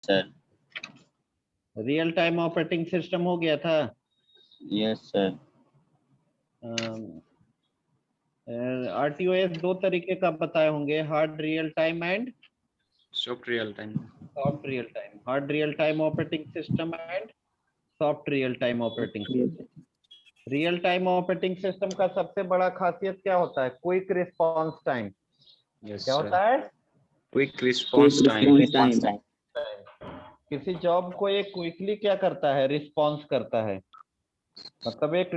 Sir. Real time operating system हो गया था। Yes sir. RTOS दो तरीके का बताए होंगे, hard real time and soft real time. Soft real time. Hard real time operating system and soft real time operating system. Real time operating system का सबसे बड़ा खासियत क्या होता है? Quick response time. यस क्या सर। होता है? Quick response time. किसी जॉब को ये क्विकली क्या करता है? रिस्पांस करता है। मतलब एक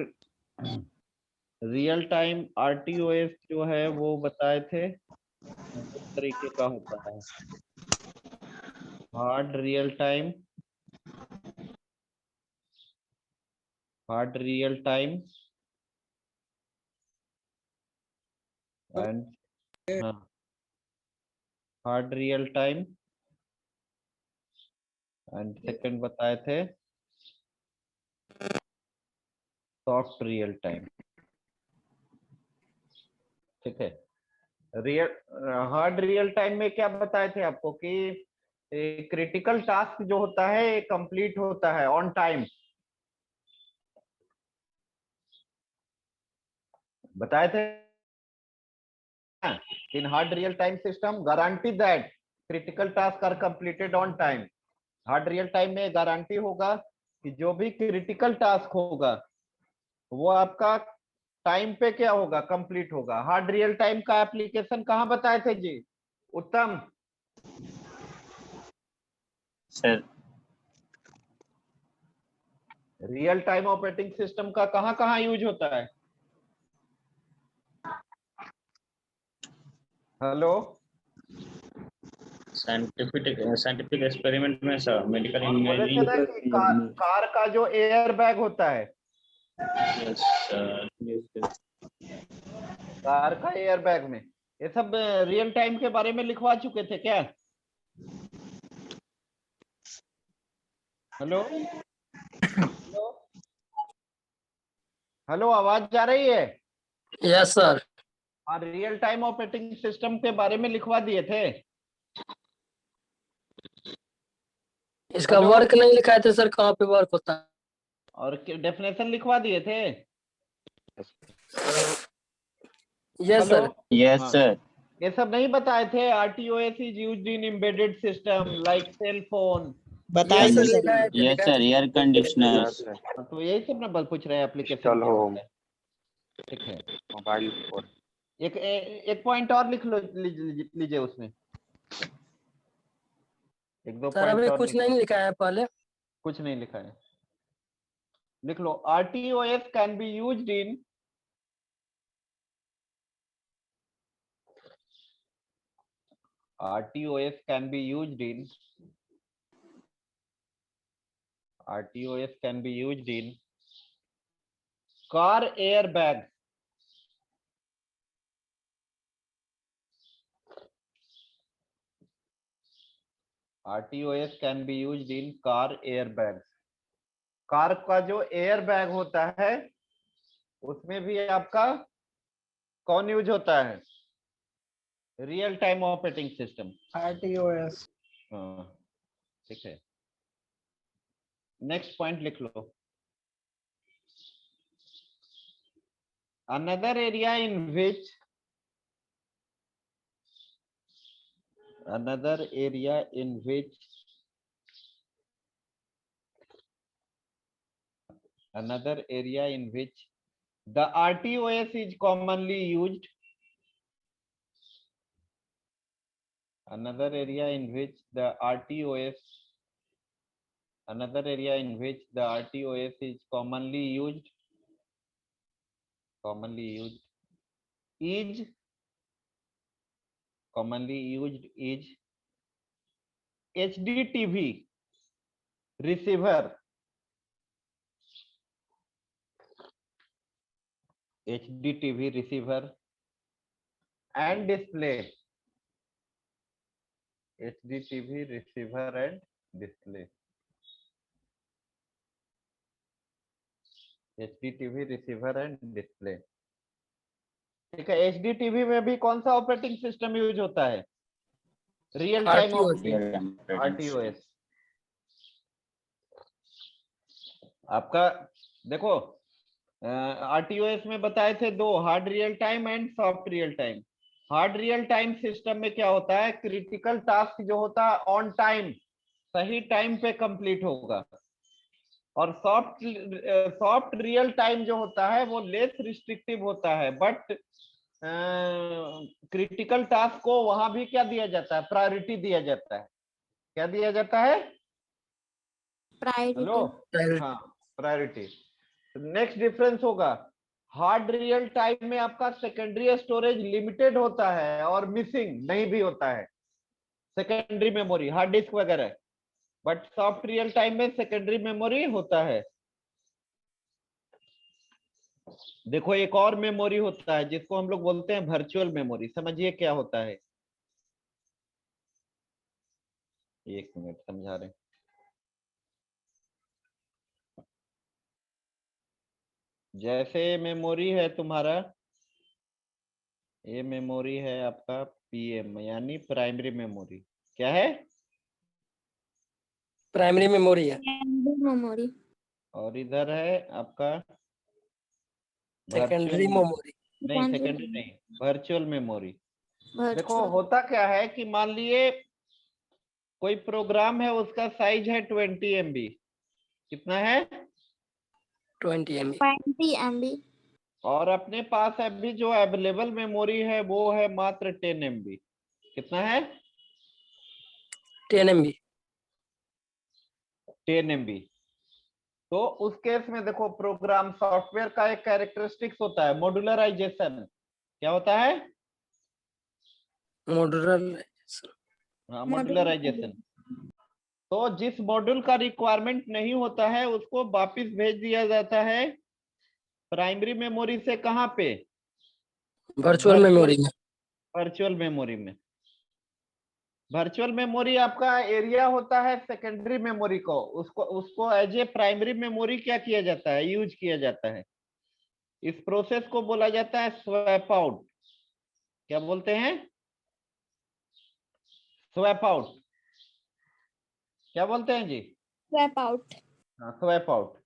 रियल टाइम RTOS जो है वो बताए थे दो तरीके का होता है, hard real time and hard real time and second बताए थे सॉफ्ट रियल टाइम। ठीक है। हार्ड रियल टाइम में क्या बताए थे आपको कि क्रिटिकल टास्क जो होता है कंप्लीट होता है ऑन टाइम। बताए थे in hard real time system guarantee that critical task are completed on time. Hard real time में गारंटी होगा कि जो भी क्रिटिकल टास्क होगा वो आपका टाइम पे क्या होगा? कंप्लीट होगा। हार्ड रियल टाइम का एप्लीकेशन कहाँ बताए थे जी उत्तम? Sir real time operating system का कहाँ कहाँ यूज होता है? हेलो, साइंटिफिक एक्सपेरिमेंट में सर, मेडिकल बोले थे ना कि कार का जो एयर बैग होता है, यस सर। कार का एयर बैग में ये सब रियल टाइम के बारे में लिखवा चुके थे क्या? हेलो हेलो हेलो, आवाज जा रही है? Yes sir. हाँ, रियल टाइम ऑपरेटिंग सिस्टम के बारे में लिखवा दिए थे। इसका हेलो, वर्क नहीं लिखा है सर, कहाँ पे वर्क होता है? और डेफिनेशन लिखवा दिए थे। Yes hello, sir. यस हाँ, सर। ये सब नहीं बताए थे? RTOS is used in embedded system like cell phone. बताइए यस सर, सर। लिखा है तो यस लिखा सर, एयर कंडीशनर। तो यही सब ना बल पूछ रहे हैं एप्लीकेशन क्या होता है। ठीक है। Mobile phone. एक पॉइंट और लिख लो, लीजिए उसमें एक दो सर। पॉइंट अभी और कुछ नहीं लिखा है पहले। कुछ नहीं लिखा है, लिख लो। RTOS can be used in RTOS can be used in RTOS can be used in car airbag, RTOS can be used in car airbags। Car का जो एयर बैग होता है उसमें भी आपका कौन यूज होता है? Real time operating system, RTOS। ठीक है। नेक्स्ट पॉइंट लिख लो। another area in which another area in which another area in which the RTOS is commonly used, another area in which the RTOS another area in which the RTOS is commonly used is HDTV receiver, HDTV receiver and display, HDTV receiver and display, HDTV receiver and display। ठीक है। HDTV में भी कौन सा operating system use होता है? Real time RTOS। Operating RTOS। आपका देखो आरटीओएस में बताए थे दो, hard real time and soft real time. Hard real time system में क्या होता है, क्रिटिकल टास्क जो होता है ऑन टाइम, सही टाइम पे कंप्लीट होगा। और सॉफ्ट रियल टाइम जो होता है वो लेस रिस्ट्रिक्टिव होता है, बट क्रिटिकल टास्क को वहां भी क्या दिया जाता है, प्रायोरिटी दिया जाता है। क्या दिया जाता है? Hello, priority. हाँ, प्रायोरिटी। नेक्स्ट डिफरेंस होगा, हार्ड रियल टाइम में आपका सेकेंडरी स्टोरेज लिमिटेड होता है और मिसिंग नहीं भी होता है, सेकेंडरी मेमोरी, हार्ड डिस्क वगैरह। बट सॉफ्ट रियल टाइम में सेकेंडरी मेमोरी होता है। देखो एक और मेमोरी होता है जिसको हम लोग बोलते हैं वर्चुअल मेमोरी, समझिए क्या होता है। एक मिनट समझा रहे हैं। जैसे मेमोरी है तुम्हारा, ये मेमोरी है आपका पीएम यानी प्राइमरी मेमोरी। क्या है? प्राइमरी मेमोरी है। मेमोरी। और इधर है आपका सेकेंडरी वर्चुअल, मेमोरी। नहीं सेकेंडरी नहीं, वर्चुअल मेमोरी। देखो होता क्या है कि मान लिए कोई प्रोग्राम है, उसका साइज है 20 MB। कितना है? 20 MB। 20 MB। और अपने पास अभी जो अवेलेबल मेमोरी है वो है मात्र 10 MB। कितना है? 10 MB। 10 MB। तो उस केस में देखो, प्रोग्राम सॉफ्टवेयर का एक कैरेक्टरिस्टिक्स होता है मॉड्यूलराइजेशन। क्या होता है? मॉड्यूलर। हाँ, मॉड्यूलराइजेशन। तो जिस मॉड्यूल का रिक्वायरमेंट नहीं होता है उसको वापस भेज दिया जाता है प्राइमरी मेमोरी से। कहाँ पे? वर्चुअल मेमोरी में। वर्चुअल मेमोरी में। वर्चुअल मेमोरी आपका एरिया होता है सेकेंडरी मेमोरी को, उसको उसको एज ए प्राइमरी मेमोरी क्या किया जाता है, यूज किया जाता है। इस प्रोसेस को बोला जाता है स्वैप आउट। क्या बोलते हैं? Swap out. क्या बोलते हैं जी? Swap out. हाँ, स्वैप आउट।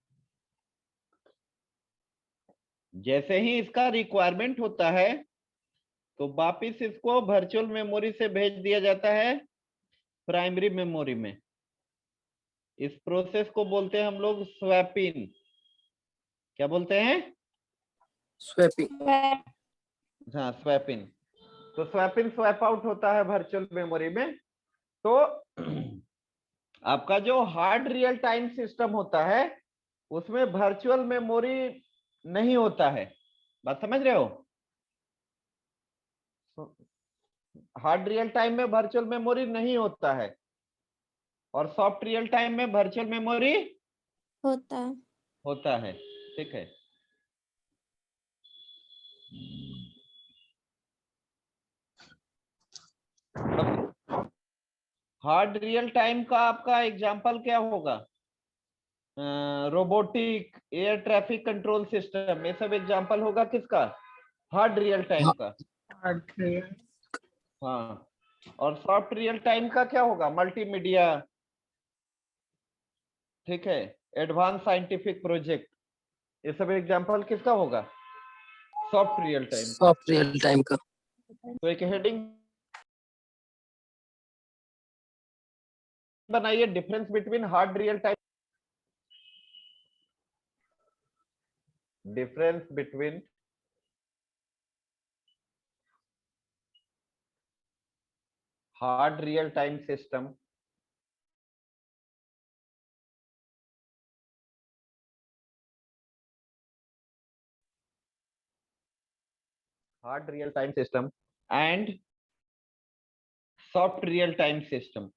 जैसे ही इसका रिक्वायरमेंट होता है तो वापिस इसको वर्चुअल मेमोरी से भेज दिया जाता है प्राइमरी मेमोरी में। इस प्रोसेस को बोलते हैं हम लोग स्वैपिंग। क्या बोलते हैं? स्वैपिंग। हाँ, स्वैपिंग। तो स्वैपिंग स्वैप आउट होता है वर्चुअल मेमोरी में। तो आपका जो हार्ड रियल टाइम सिस्टम होता है उसमें वर्चुअल मेमोरी नहीं होता है। बात समझ रहे हो? हार्ड रियल टाइम में वर्चुअल मेमोरी नहीं होता है और सॉफ्ट रियल टाइम में वर्चुअल मेमोरी होता है। होता है। ठीक है। हार्ड रियल टाइम का आपका एग्जांपल क्या होगा? Robotic, air traffic control system, ये सब एग्जांपल होगा किसका? हार्ड रियल टाइम का। हाँ। और सॉफ्ट रियल टाइम का क्या होगा? मल्टीमीडिया, ठीक है, एडवांस साइंटिफिक प्रोजेक्ट, ये सब एग्जांपल किसका होगा? Soft real time. Soft real time का। तो एक हेडिंग बनाइए, difference between hard real time, difference between hard real time system hard real time system and soft real time system.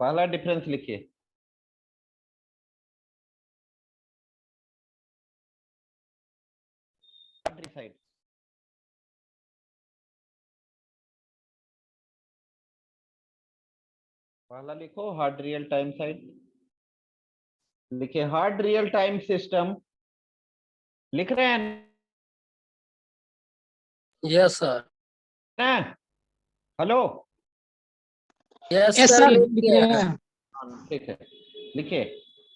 पहला difference लिखिए। साइड पहला लिखो हार्ड रियल टाइम साइड। लिखिए hard real time system. लिख रहे हैं yes sir. ना? Hello, yes yes sir sir लिख लिख दिए रहे हैं। हैं। ठीक है, लिखिए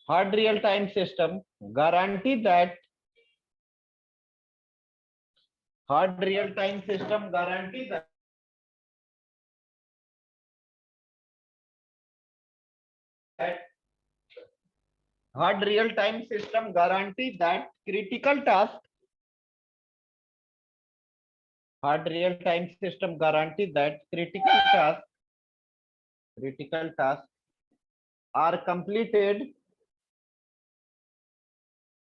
hard real time system guarantee that, hard real time system guarantee that hard real time system guarantee that critical task, hard real time system guarantee that critical tasks are completed,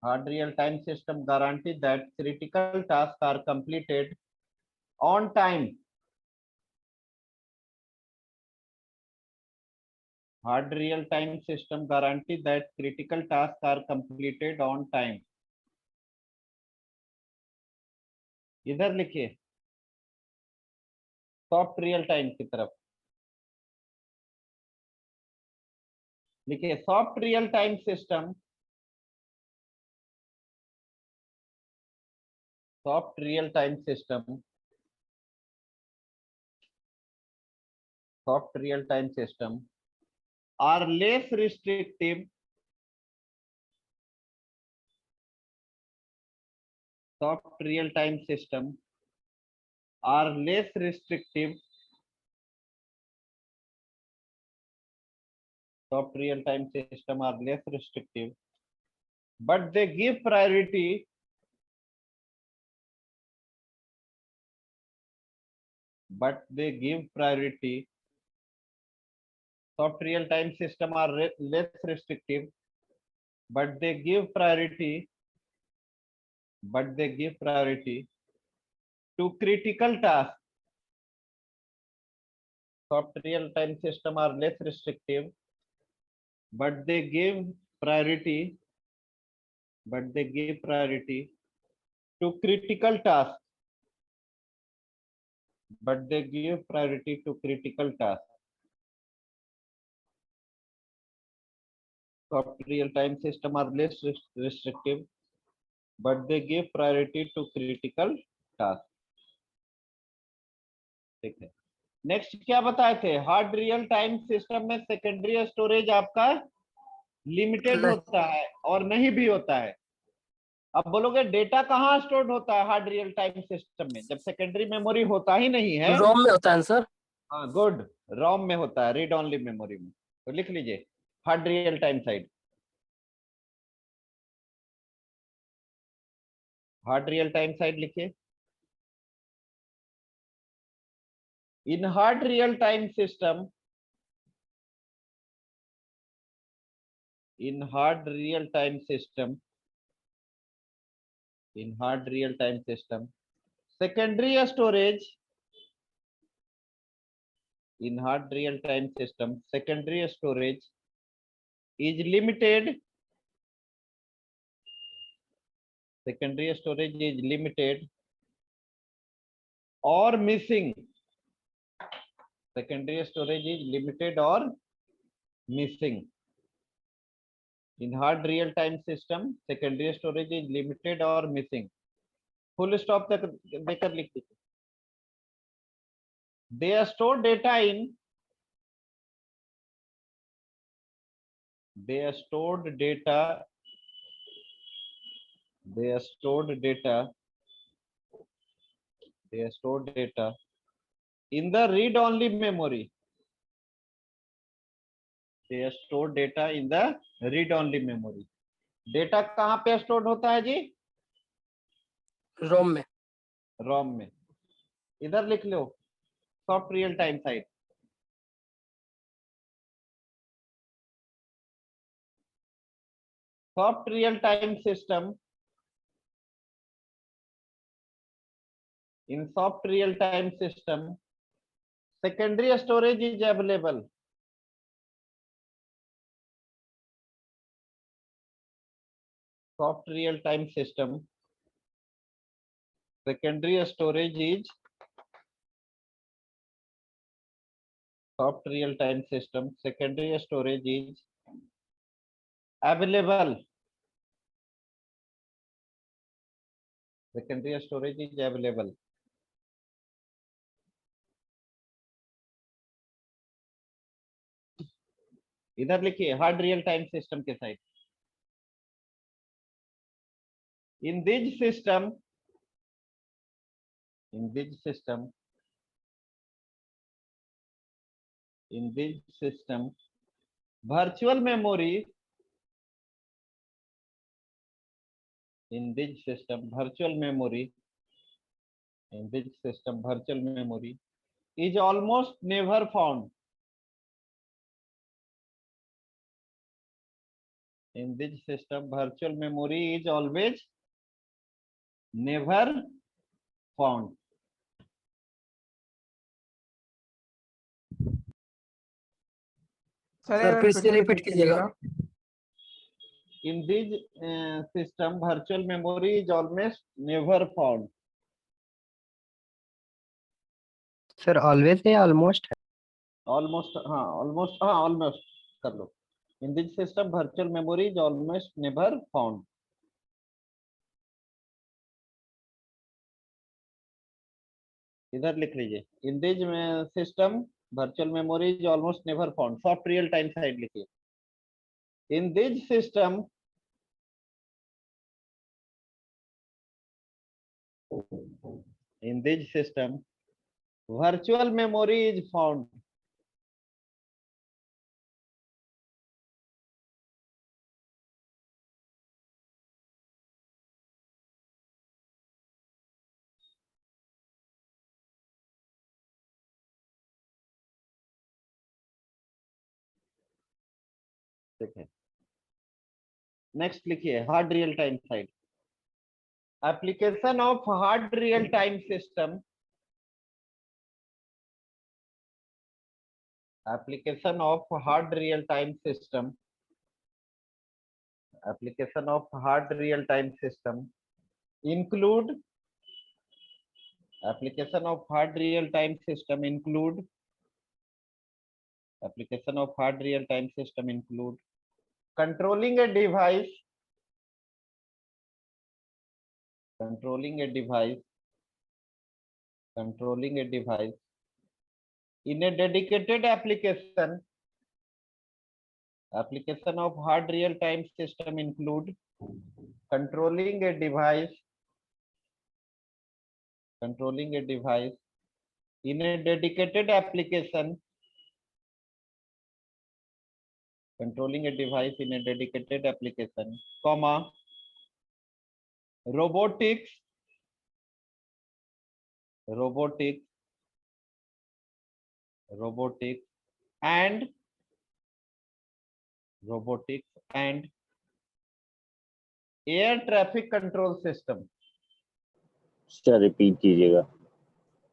hard real time system guarantee that critical tasks are completed on time, hard real time system guarantee that critical tasks are completed on time। इधर लिखिए soft real time की तरफ लिखिए soft real time system, soft real time system, soft real time system are less restrictive, soft real time system are less restrictive, soft real time system are less restrictive, but they give priority, but they give priority, soft real time system are less restrictive, but they give priority, but they give priority to critical tasks, soft real time system are less restrictive, but they give priority, but they give priority to critical tasks, but they give priority to critical tasks. Soft real-time system are less restrictive, but they give priority to critical tasks. ठीक है, next क्या बताए थे, hard real time system में secondary storage आपका limited नहीं। होता है और नहीं भी होता है। अब बोलोगे डेटा कहाँ स्टोर होता है हार्ड रियल टाइम सिस्टम में, जब सेकेंडरी मेमोरी होता ही नहीं है। रोम में होता है सर। हाँ गुड, रोम में होता है, रीड ओनली मेमोरी में। तो लिख लीजिए hard real time side, hard real time side लिखिए। In hard real time system, in hard real time system, in hard real time system, secondary storage, in hard real time system, secondary storage is limited, secondary storage is limited or missing, secondary storage is limited or missing। In hard real time system, secondary storage is limited or missing। Full stop तक देकर लिख दीजिए। They store data in, they stored data, they stored data, they stored data in the read only memory, they stored data in the read only memory। Data कहाँ पे store होता है जी, रोम में। रोम में। इधर लिख लो soft real time side, soft real time system, in soft real time system secondary storage is available, soft real time system secondary storage is, soft real time system secondary storage is available, secondary storage is available। इधर लिखिए hard real time system के side. In this system in this system virtual memory is almost never found. In this system virtual memory is always never found. Sir फिर से repeat कीजिएगा। In this system virtual memory is almost never found. Sir always है almost है? almost कर लो। In this system virtual memory is almost never found. इधर लिख लीजिए in this system virtual memory is almost never found. Soft real time side लिखिए। In this system virtual memory is found. ठीक है, next लिखिए hard real time side. Application of hard real time system, application of hard real time system include controlling a device in a dedicated application of hard real time system include controlling a device in a dedicated application comma robotics and air traffic control system. Sir repeat कीजिएगा।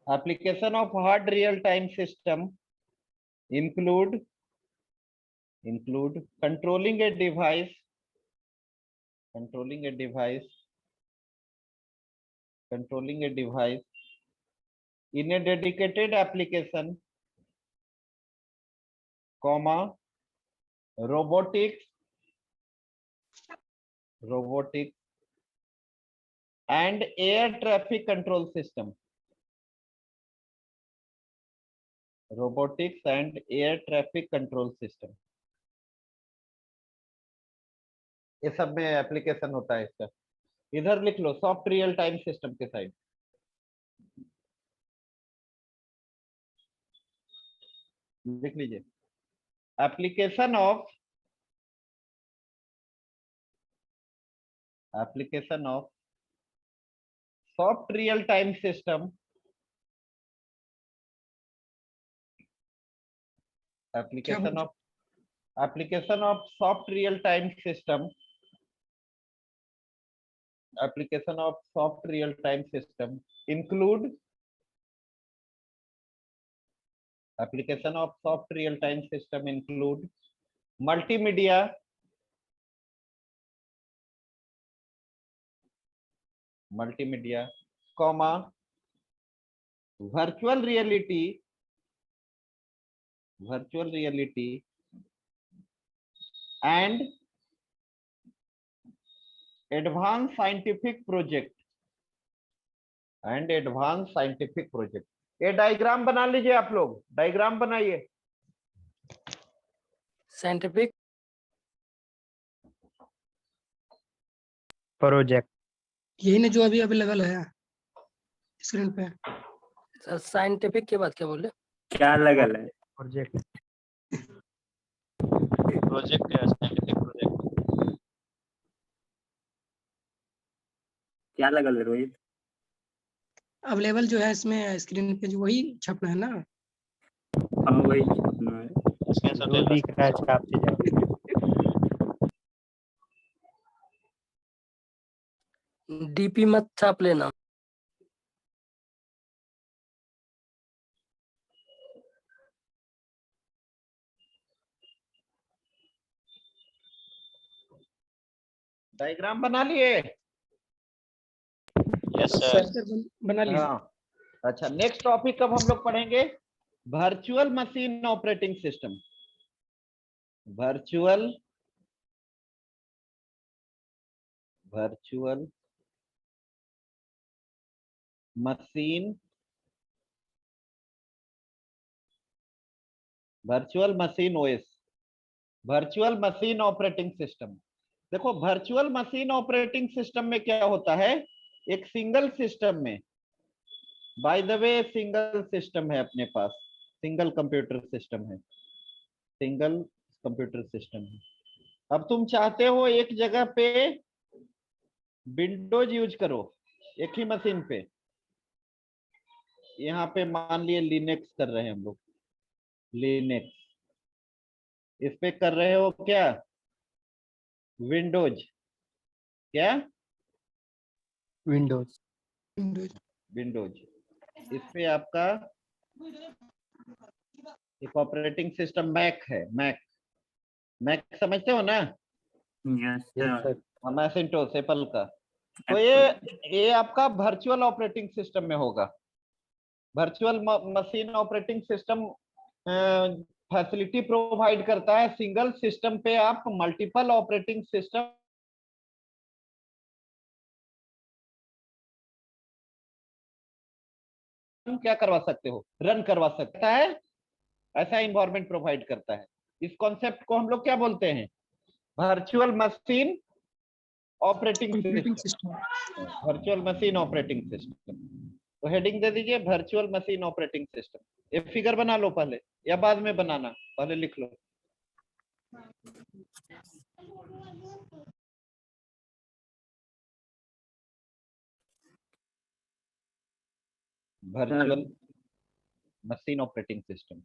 Application of hard real time system include controlling a device in a dedicated application comma robotics and air traffic control system. ये सब में application होता है इसका। इधर लिख लो सॉफ्ट रियल टाइम सिस्टम के साइड। लिख लीजिए application of soft real time system application of soft real time system include multimedia comma virtual reality and advanced scientific project ये डायग्राम बना लीजिए। आप लोग डायग्राम बनाइए। साइंटिफिक प्रोजेक्ट यही ना जो अभी अवेलेबल है स्क्रीन पे। सर साइंटिफिक के बाद क्या बोले? क्या लगल है? प्रोजेक्ट प्रोजेक्ट है, साइंटिफिक प्रोजेक्ट। क्या लगल है रोहित? अवेलेबल जो है इसमें स्क्रीन पे जो वही छपना है ना। हाँ वही अपना है। स्क्रीनशॉट ले जो लो। दिख रहा है छापते जाओ। डीपी मत छाप लेना। डायग्राम बना लिए? Yes sir sir. बना लीजिए। हाँ, अच्छा नेक्स्ट टॉपिक अब हम लोग पढ़ेंगे virtual machine operating system. Virtual machine OS, virtual machine operating system. देखो वर्चुअल मशीन ऑपरेटिंग सिस्टम में क्या होता है, एक सिंगल सिस्टम में, by the way single system है अपने पास, सिंगल कंप्यूटर सिस्टम है, सिंगल कंप्यूटर सिस्टम है। अब तुम चाहते हो एक जगह पे विंडोज यूज करो एक ही मशीन पे, यहाँ पे मान लिए लिनक्स कर रहे हैं हम लोग, लिनक्स इस पे कर रहे हो क्या, विंडोज, क्या विंडोज विंडोज, इस पे आपका एक ऑपरेटिंग सिस्टम मैक है, मैक समझते हो ना, yes yes sir. Sir. Macintosh Apple का। तो ये आपका वर्चुअल ऑपरेटिंग सिस्टम में होगा। Virtual machine operating system facility provide करता है, सिंगल सिस्टम पे आप मल्टीपल ऑपरेटिंग सिस्टम क्या करवा सकते हो, रन करवा सकता है, ऐसा इन्वायरमेंट प्रोवाइड करता है। इस कॉन्सेप्ट को हम लोग क्या बोलते हैं, virtual machine operating operating system, system. Virtual machine operating system. तो हेडिंग दे दीजिए वर्चुअल मशीन ऑपरेटिंग सिस्टम। ये फिगर बना लो पहले या बाद में बनाना, पहले लिख लो। वर्चुअल मशीन ऑपरेटिंग सिस्टम,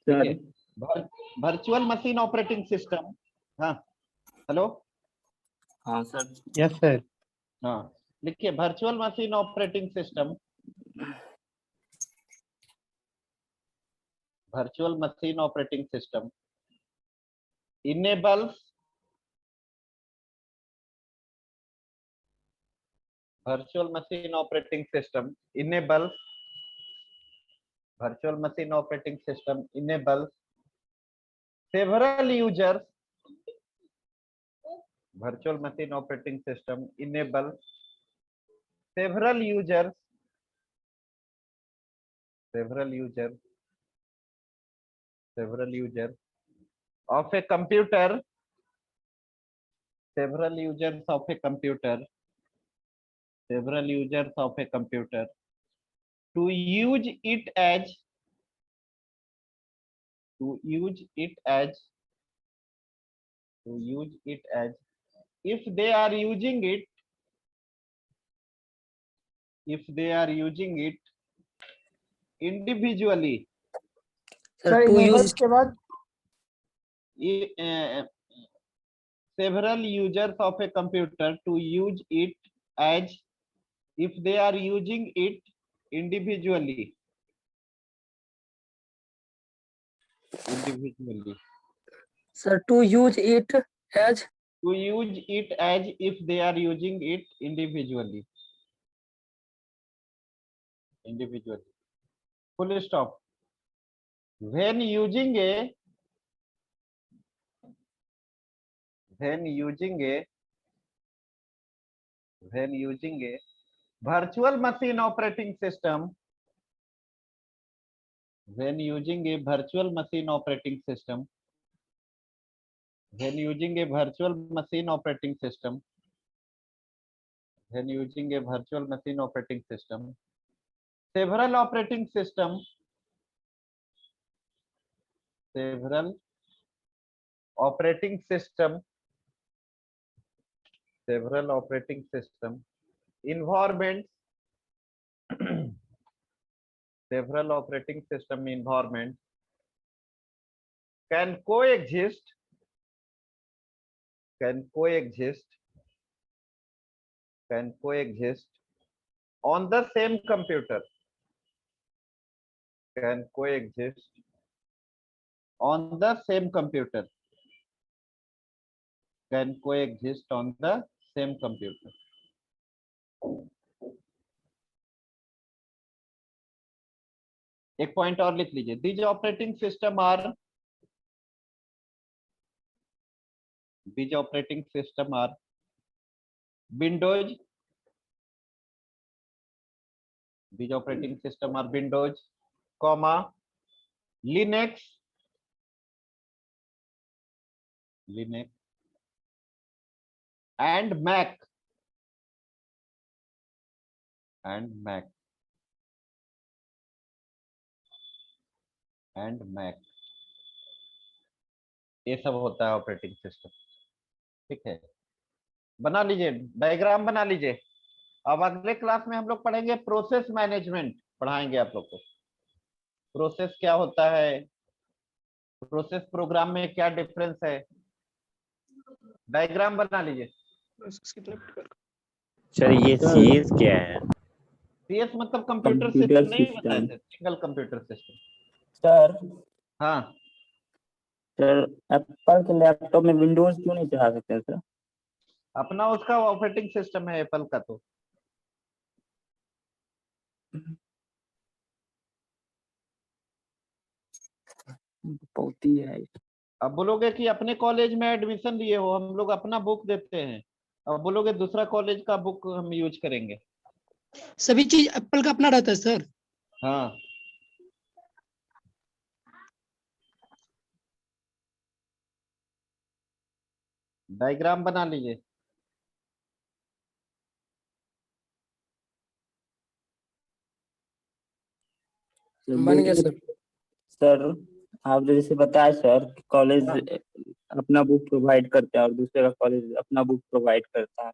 ठीक है। वर्चुअल मशीन ऑपरेटिंग सिस्टम, हाँ हेलो, हाँ सर। Yes sir. हाँ लिखिए virtual machine operating system, virtual machine operating system enables virtual machine operating system enables virtual machine operating system enables several users, virtual machine operating system enables several users of a computer, several users of a computer to use it as if they are using it individually, sir to use के बाद several users of a computer to use it as if they are using it individually. Sir to use it as To use it as if they are using it individually. Full stop. When using a virtual machine operating system, when using a virtual machine operating system, when using a virtual machine operating system, several operating system, several operating system, several operating system environments, several operating system environments can coexist, can coexist, can coexist on the same computer, can coexist on the same computer, can coexist on the same computer. एक point और लिख लीजिए, these operating system are, these operating system are Windows, these operating system are Windows, comma, Linux, Linux and Mac, and Mac, and Mac, ये सब होता है operating system. ठीक है, बना लीजिए, डायग्राम बना लीजिए। अब अगले क्लास में हम लोग पढ़ेंगे प्रोसेस मैनेजमेंट, पढ़ाएंगे आप लोग को प्रोसेस क्या होता है, प्रोसेस प्रोग्राम में क्या डिफरेंस है। डायग्राम बना लीजिए। सर ये सीएस क्या है? सीएस मतलब कंप्यूटर सिस्टम नहीं बताया थे, सिंगल कंप्यूटर सिस्टम। सर हाँ सर, एप्पल के लैपटॉप में विंडोज क्यों नहीं चला सकते सर? अपना उसका ऑपरेटिंग सिस्टम है एप्पल का, तो बहुत ही है। अब बोलोगे कि अपने कॉलेज में एडमिशन लिए हो, हम लोग अपना बुक देते हैं, अब बोलोगे दूसरा कॉलेज का बुक हम यूज करेंगे। सभी चीज एप्पल का अपना रहता है सर। हाँ डायग्राम बना लीजिए। बन गया सर। सर आप जैसे बताए सर, कॉलेज अपना बुक प्रोवाइड करता है और दूसरे का कॉलेज अपना बुक प्रोवाइड करता है,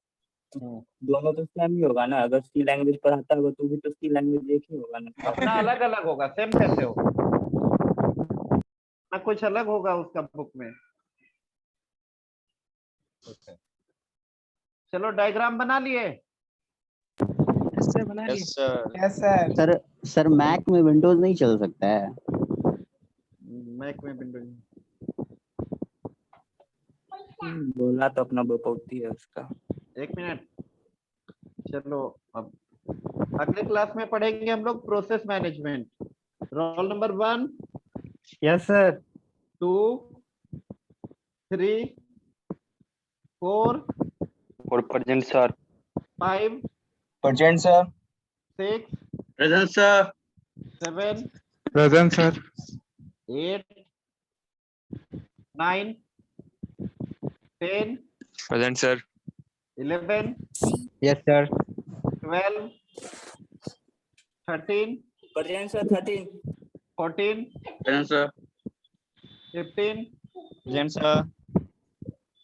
दोनों तो सेम ही होगा ना? अगर सी लैंग्वेज पढ़ाता होगा तो भी तो सी लैंग्वेज एक ही होगा ना? अपना अलग अलग होगा, सेम कैसे होगा? ना कुछ अलग होगा उसका बुक में। चलो डायग्राम बना लिए। इससे बना लिए। Yes sir. Sir sir Mac में विंडोज नहीं चल सकता है? मैक में विंडोज बोला तो अपना बहुत ही है उसका। एक मिनट, चलो अब अगले क्लास में पढ़ेंगे हम लोग process management. Roll number 1, yes sir. 2, 3, 4, और present sir. 5, present sir. 6, present sir. 7, present sir. 8, 9, 10, present sir. 11, yes sir. 12, 13, present sir. 13, 14, present sir. 15, present sir.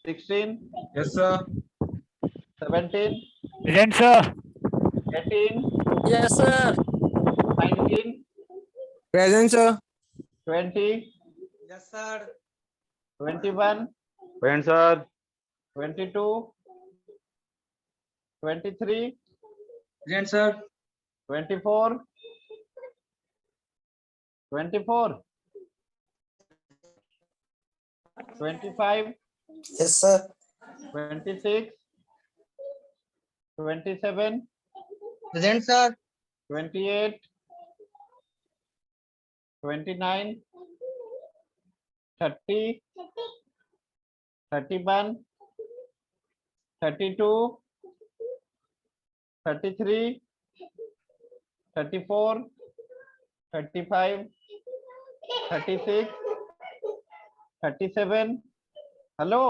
16, yes sir. 17, present sir. 18, yes sir. 19, present sir. 20, yes sir. 21, present sir. 22, 23, present sir. 24, 24, 25, yes sir. 26, 27, present sir. 28, 29, 30, 31, 32, 33, 34, 35, 36, 37, hello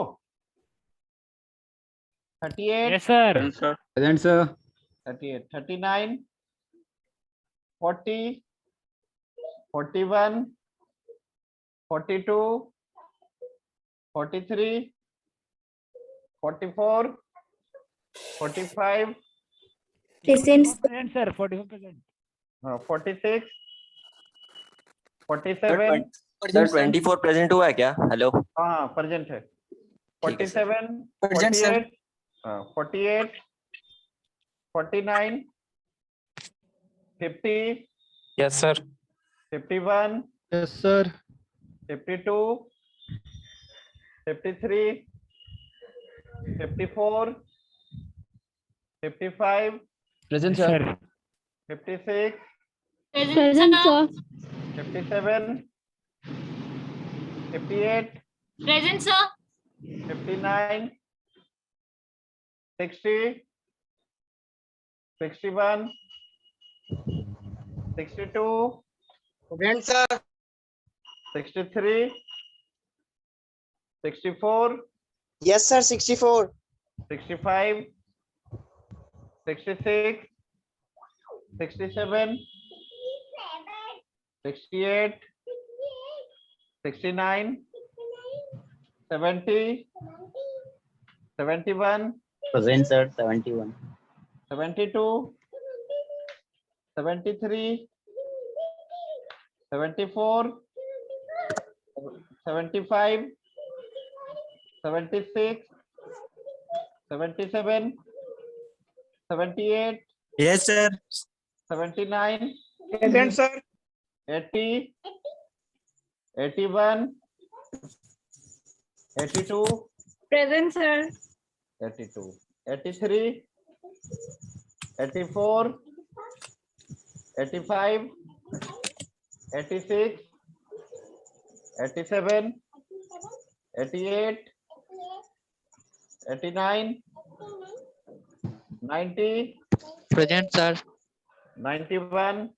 38 Yes, sir. Present, sir. Present, sir. 38 39 40 41 42 43 44 45 Present. Present, sir. 45%. 46 47 sir 24 present हुआ है क्या? Hello हाँ present है ठीक है, sir. 47 48 48 49 50 yes sir 51 Yes, sir. 52 53 54 55 Present, Yes, sir. sir. 56 Present, sir. 57 58 Present, sir. 59 60 61 62 Present, sir. 63 64 Yes, sir. 64. 65 66 67 68 69 70 71 present sir 71 72 73 74 75 76 77 78 yes sir 79 Present, sir. 80 81 82 Present, sir. 82 83 84 85 86 87 88 89 90 Present, sir. 91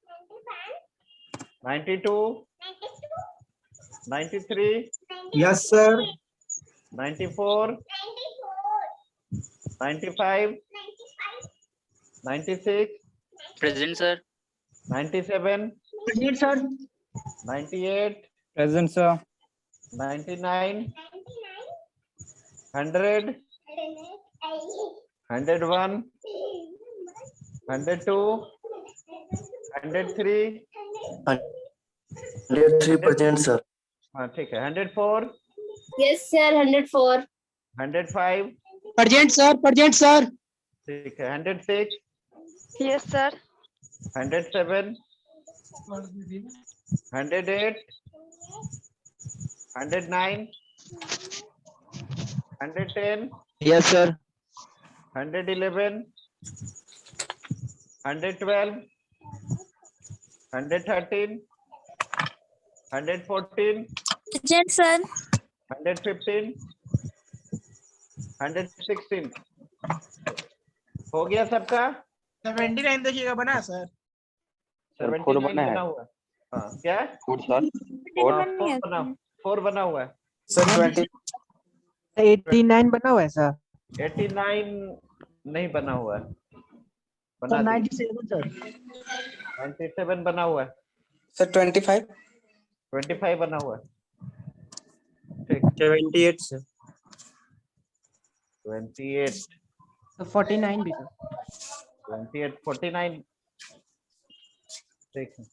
92 93 Yes, sir. 94 95 96 Present, sir. 97 Present, sir. 98 Present, sir. 99 100 101 102 103 103% sir हाँ ठीक है 104 Yes, sir. 104. 105 Present, sir. Present, sir. ठीक है 106 Yes, sir. 107 108 109 110 Yes, sir. 111 112 113 114 Present, sir. 115 116 हो गया सबका 79 देखिएगा बना सर 79 बना हुआ है हाँ क्या Good, sir. फोर बना हुआ है सर 89 बना हुआ है सर 89 नहीं बना हुआ है बना 97 सर 97 बना हुआ है सर 25 25 बना हुआ है ठीक 78 सर 28 49 भी सर 28 49 ठीक है